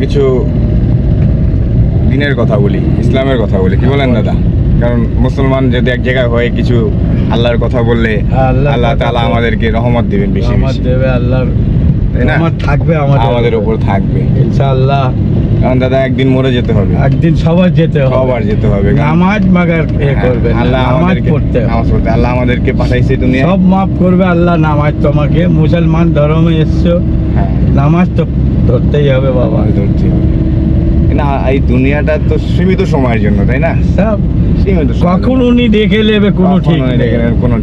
কিছু দিনের কথা বলি, ইসলামের কথা বলি, কি বলেন দাদা? কারণ মুসলমান যদি এক জায়গায় হয় কিছু আল্লাহর কথা বললে আল্লাহ তাআলা আমাদেরকে রহমত দিবেন, বেশি রহমত দেবে, আল্লাহর রহমত থাকবে আমাদের উপর থাকবে ইনশাআল্লাহ। কারণ দাদা একদিন মরে যেতে হবে, একদিন সবার যেতে হবে, নামাজ মাগার করবে, নামাজ পড়তে হবে, আল্লাহ আমাদেরকে পাঠাইছে দুনিয়া, সব মাফ করবে আল্লাহ। নামাজ তোমাকে মুসলমান ধর্মে এসছো, নামাজ তো ধরতেই হবে বাবা, ধরতে হবে না। এই দুনিয়াটা তো সীমিত সময়ের জন্য, তাই না? সব সীমিত, কখন উনি দেখে নেবে কোনো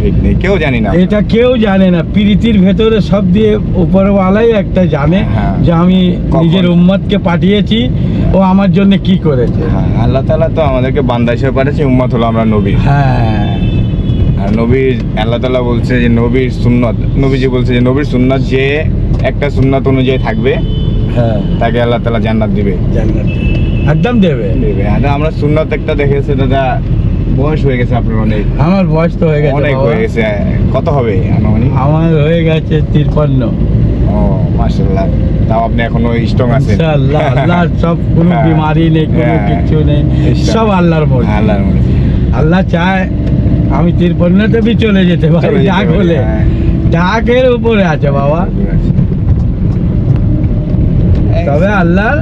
ঠিক নেই, কেউ জানি না, এটা কেউ জানে না। প্রীতির ভেতরে সব দিয়ে উপরওয়ালাই একটা জানে যে আমি নিজের উম্মতকে পাঠিয়েছি, ও আমার জন্য কি করেছে। আল্লাহ তাআলা তো আমাদেরকে বান্দা হিসেবে পাঠিয়েছে, উম্মত হলো আমরা নবী। আর নবীর আল্লাহ তাআলা বলছে যে নবীর সুন্নাত, নবীজি বলছে যে নবীর সুন্নাত যে একটা সুন্নাত অনুযায়ী থাকবে তাকে আল্লাহ তাআলা জান্নাত দিবে, একদম দেবে। আমরা সুন্নাত একটা দেখেছি দাদা, বয়স হয়ে গেছে আপনার অনেক, আমার বয়স তো হয়ে গেছে অনেক হয়ে গেছে। কত হবে আনুমানিক? আমার হয়ে গেছে 53। ও মাশাআল্লাহ, তাও আপনি এখনো স্ট্রং আছেন ইনশাআল্লাহ। আল্লাহ সব, কোনো বিমারি নেই, কোনো কিছু নেই, সব আল্লাহর মর্জি। আল্লাহ চায় আমি 53তে বি চলে যেতে পারি, ডাক হলে ডাকের উপরে আছে বাবা। তবে আল্লাহর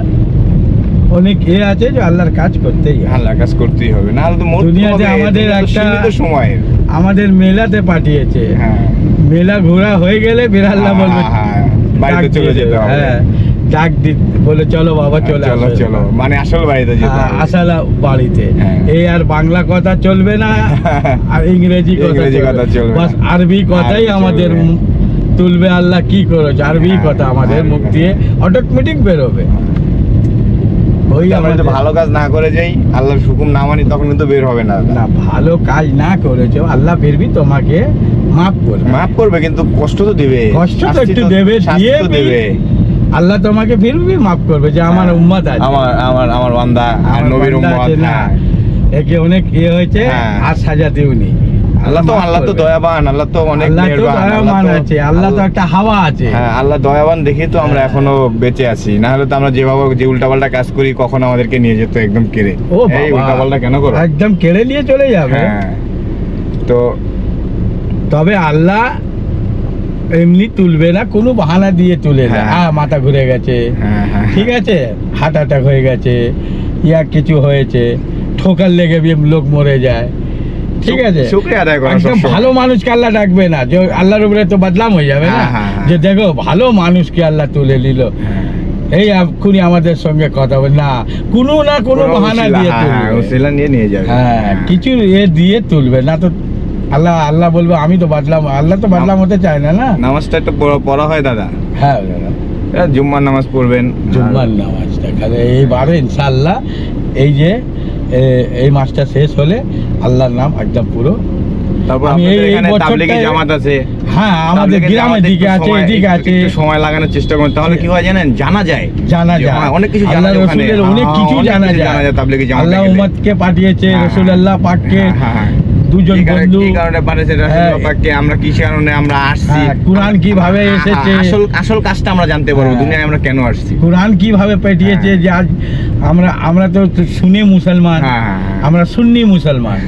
অনেক আছে যে আল্লাহর কাজ করতেই হবে, না তো দুনিয়াতে আমাদের একটা সময় আমাদের মেলাতে পাঠিয়েছে, মেলা ঘোরা হয়ে গেলে ফির আল্লাহ বলবে বাড়িতে চলে যেতে হবে। ডাক বলে চলো বাবা চলো, মানে আসল বাড়িতে যেতে হবে, আসল বাড়িতে। এই আর বাংলা কথা চলবে না, আর ইংরেজি কথা চলবে, বাস আরবি কথাই আমাদের তুলবে। আল্লাহ কি করেছে, আরবি কথা আমাদের মুখ দিয়ে অটোমেটিক বেরোবে। ওই আমরা যদি ভালো কাজ না করে যাই, আল্লাহর হুকুম না মানি, তখন কিন্তু বের হবে না। ভালো কাজ না করেছো, আল্লাহ ফিরবি তোমাকে মাফ করবে, কিন্তু কষ্ট তো দিবে, কষ্ট তো একটু দেবে, দিয়ে আল্লাহ তোমাকে ফিরবি মাফ করবে যে আমার উম্মত আছে, আমার বান্দা আর নবীর উম্মত না, একে অনেক হয়েছে আর সাজা দিওনি। আল্লাহ তো দয়াবান, আল্লাহ তো অনেক দয়াবান আছে, আল্লাহ তো একটা হাওয়া আছে। আল্লাহ দয়াবান দেখি তো আমরা এখনো বেঁচে আছি, না হলে তো আমরা যেভাবে যে উল্টাপাল্টা কাজ করি কখন আমাদেরকে নিয়ে যেত একদম কেড়ে। এই উল্টাপাল্টা কেন করো, একদম কেড়ে নিয়ে চলে যাবে। তো তবে আল্লাহ এমনি তুলবে না, কোনো বাহানা দিয়ে তুলে না। মাথা ঘুরে গেছে, ঠিক আছে, হার্ট অ্যাটাক হয়ে গেছে, ইয়া কিছু হয়েছে, ঠোকার লেগে লোক মরে যায়, ঠিক আছে, একদম ভালো মানুষকে আল্লাহ ডাকবে না, যে আল্লাহর উপরে তো বদনাম হয়ে যাবে না, যে দেখো ভালো মানুষকে আল্লাহ তুলে নিল। এই এক্ষুনি আমাদের সঙ্গে কথা বল না, কোনো না কোনো বাহানা দিয়ে নিয়ে যাবে, কিছু দিয়ে তুলবে না। তো আল্লাহ বলবে আমি তো বাদলাম, আল্লাহ তো বাদলাম হতে চায় না। নামাজটা একটু পড়া হয় দাদা? দাদা জুম্মার নামাজ পড়বেন, জুম্মার নামাজটা এইবারে ইনশাআল্লাহ এই যে এই মাসটা শেষ হলে আল্লাহর নাম একদম পুরো। তারপর তাবলীগী জামাত আছে, আমাদের গ্রামের দিকে আছে, এদিকে আছে, সময় লাগানোর চেষ্টা করেন, তাহলে কি হয় জানেন, জানা যায় অনেক কিছু, অনেক কিছু জানা যায়। তাবলীগী জামাত আল্লাহ উম্মতকে পাঠিয়েছে, রাসূলুল্লাহ পাককে দুজন বন্ধু, কি কারণে পাঠিয়েছে রাসূলুল্লাহ পাককে, আমরা কি কারণে আমরা আসছি, কুরআন কিভাবে এসেছে, আসল কাজটা আমরা জানতে পারবো, দুনিয়ায় আমরা কেন আসছি, কুরআন কিভাবে পাঠিয়েছে। যে আজ আমরা তো শুনে মুসলমান, আমরা সুন্নি মুসলমান,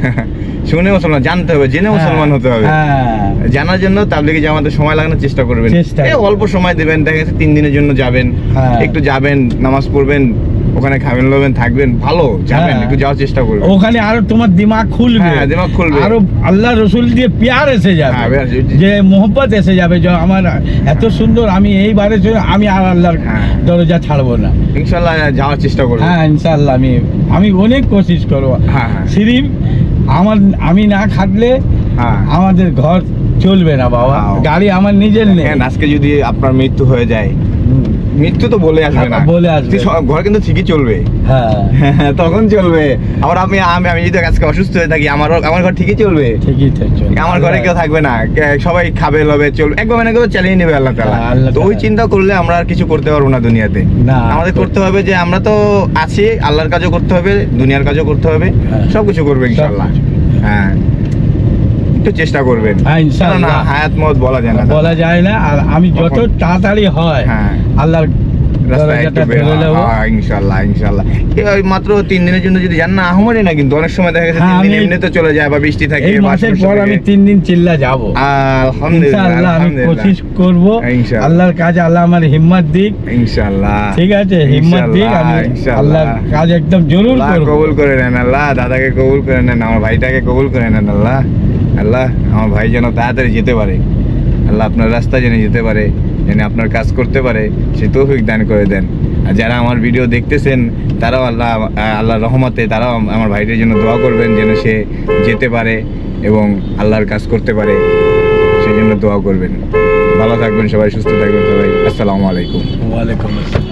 শুনে মুসলমান, জানতে হবে, জেনে মুসলমান হতে হবে। জানার জন্য তাবলীগী জামাতের সময় লাগানোর চেষ্টা করবেন, অল্প সময় দেবেন, দেখা গেছে 3 দিনের জন্য যাবেন, একটু যাবেন, নামাজ পড়বেন, ওখানে খাবেন লবেন থাকবেন, ভালো যাবেন, একটু যাওয়ার চেষ্টা করবেন, ওখানে আরো তোমার দিমাগ খুলবে, আরো আল্লাহ রসুল দিয়ে প্যার এসে যাবে, যে মোহব্বত এসে যাবে, যে আমার এত সুন্দর, আমি এইবারে আমি আর আল্লাহর দরজা ছাড়বো না, ইনশাআল্লাহ যাওয়ার চেষ্টা করবো। ইনশাআল্লাহ আমি অনেক কোশিশ করবো। সিরিফ আমি না খাটলে আমাদের ঘর চলবে না বাবা, গাড়ি আমার নিজের নেই। আজকে যদি আপনার মৃত্যু হয়ে যায়, মৃত্যু তো বলে আসবে না, ঘর কিন্তু ঠিকই চলবে, তখন চলবে। আবার আমি যদি আজকে অসুস্থ হয়ে থাকি, আমার ঘর ঠিকই চলবে, আমার ঘরে কেউ থাকবে না, সবাই খাবে লবে চলবে, একবার মানে চালিয়ে নেবে আল্লাহ তাআলা। তো ওই চিন্তা করলে আমরা আর কিছু করতে পারবো না দুনিয়াতে। আমাদের করতে হবে যে আমরা তো আছি, আল্লাহর কাজও করতে হবে, দুনিয়ার কাজও করতে হবে, সবকিছু করবে ইনশাআল্লাহ। একটু চেষ্টা করবেন, হায়াত মত বলা যায় না, আর আমি যত তাড়াতাড়ি হয় আল্লাহর রাস্তায় একটু দরজাটা বের ধরে নেবো। ইনশাআল্লাহ ইনশাআল্লাহ। ওই মাত্র 3 দিনের জন্য যদি যান না আহমরি না, কিন্তু অনেক সময় দেখা গেছে হ্যাঁ, 3 দিন আমি- এমনি তো চলে যায় বা বৃষ্টি থাকে এই বা মাসের সমস্যা পর থাকে। আমি 3 দিন চিল্লা যাবো আলহামদুলিল্লাহ ইনশাআল্লাহ। আমি আলহামদুলিল্লাহ। কোশিশ করব, ইনশাআল্লাহ। আল্লাহর কাজ আল্লাহ আমার হিম্মত দিক, ইনশাআল্লাহ ঠিক আছে? হিম্মত দিক, আমি ইনশাআল্লাহ। আল্লাহর কাজ একদম জরুর আল্লাহ করব। কবুল করে নেন আল্লাহ, দাদাকে কবুল করে নেন, আমার ভাইটাকে কবুল করে নেন আল্লাহ। আল্লাহ আমার ভাই যেন তাড়াতাড়ি যেতে পারে, আল্লাহ আপনার রাস্তা যেন যেতে পারে, যেন আপনার কাজ করতে পারে, সে তৌফিক দান করে দেন। আর যারা আমার ভিডিও দেখতেছেন তারাও আল্লাহর রহমতে তারাও আমার ভাইটার জন্য দোয়া করবেন, যেন সে যেতে পারে এবং আল্লাহর কাজ করতে পারে, সেই জন্য দোয়া করবেন। ভালো থাকবেন সবাই, সুস্থ থাকবেন সবাই। আসসালামু আলাইকুম। ওয়ালাইকুম আসসালাম।